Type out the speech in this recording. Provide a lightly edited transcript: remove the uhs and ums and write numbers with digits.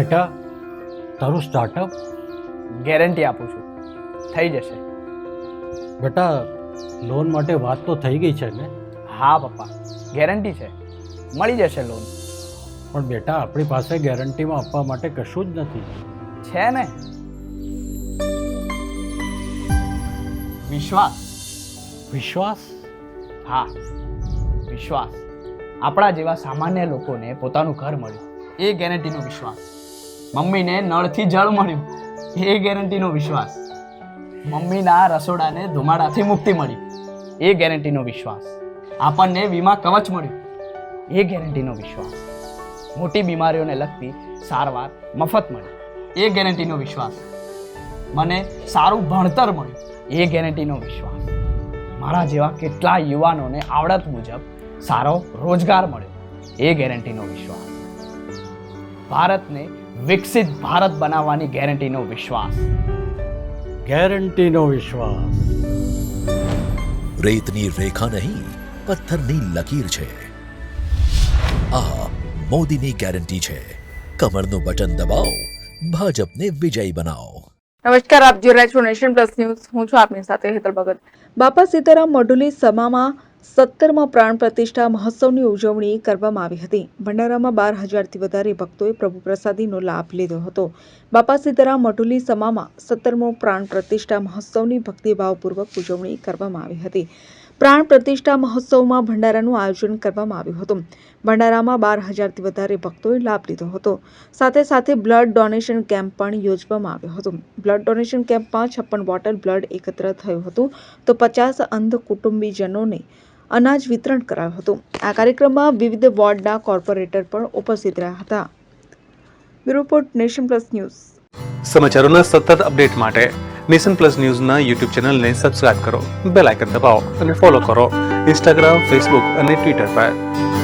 બેટા, તારું startup? Guarantee આપું છું, થઈ જશે. બેટા, લોન માટે વાત તો થઈ ગઈ છે ને? હા પપ્પા, ગેરંટી છે, મળી જશે લોન. પણ બેટા, આપણી પાસે ગેરંટીમાં આપવા માટે કશું જ નથી. છે ને, વિશ્વાસ. વિશ્વાસ? હા, વિશ્વાસ. આપણા જેવા સામાન્ય લોકોને પોતાનું ઘર મળ્યું, એ ગેરંટીનો વિશ્વાસ. મમ્મીને નળથી જળ મળ્યું, એ ગેરંટીનો વિશ્વાસ. મમ્મીના રસોડાને ધુમાડાથી મુક્તિ મળી, એ ગેરંટીનો વિશ્વાસ. આપણને વીમા કવચ મળ્યું, એ ગેરંટીનો વિશ્વાસ. મોટી બીમારીઓને લગતી સારવાર મફત મળી, એ ગેરંટીનો વિશ્વાસ. મને સારું ભણતર મળ્યું, એ ગેરંટીનો વિશ્વાસ. મારા જેવા કેટલા યુવાનોને આવડત મુજબ સારો રોજગાર મળ્યો, એ ગેરંટીનો વિશ્વાસ. ભારતને વિકસિત ભારત બનાવવાની ગેરંટીનો વિશ્વાસ. ગેરંટીનો વિશ્વાસ. રેતની રેખા નહીં, પથ્થરની લકીર છે. આ મોદીની ગેરંટી છે. કમરનું બટન દબાવો, ભાજપને વિજયી બનાવો. નમસ્કાર, આપ જોઈ રહ્યા છો નેશન પ્લસ ન્યૂઝ. હું છું આપની સાથે હેતલ ભગત. બાપા સીતારામ મઢુલી સમામાં 17મા પ્રાણ પ્રતિષ્ઠા મહોત્સવની ઉજવણી કરવામાં આવી હતી. ભંડારામાં 12,000થી વધારે ભક્તોએ પ્રભુ પ્રસાદીનો લાભ લીધો હતો. બાપા સીતારામ મઢુલી સમામાં 17મો પ્રાણ પ્રતિષ્ઠા મહોત્સવની ભક્તિભાવપૂર્વક ઉજવણી કરવામાં આવી હતી. પ્રાણ પ્રતિષ્ઠા મહોત્સવમાં ભંડારાનું આયોજન કરવામાં આવ્યું હતું. ભંડારામાં 12,000થી વધારે ભક્તોએ લાભ લીધો હતો. સાથે સાથે બ્લડ ડોનેશન કેમ્પ પણ યોજવામાં આવ્યો હતો. બ્લડ ડોનેશન કેમ્પમાં 56 બોટલ બ્લડ એકત્ર થયું હતું, તો 50 અંધ કુટુંબીજનોને અનાજ વિતરણ કરાયું હતું. આ કાર્યક્રમમાં વિવિધ વોર્ડના કોર્પોરેટર પણ ઉપસ્થિત રહ્યા હતા. Bureau report, Nation Plus News. સમાચારોના સતત અપડેટ માટે નેશન પ્લસ ન્યૂઝના યુટ્યુબ ચેનલને સબસ્ક્રાઇબ કરો, બેલ આઇકન દબાવો અને ફોલો કરો ઇન્સ્ટાગ્રામ, ફેસબુક અને ટ્વિટર પર.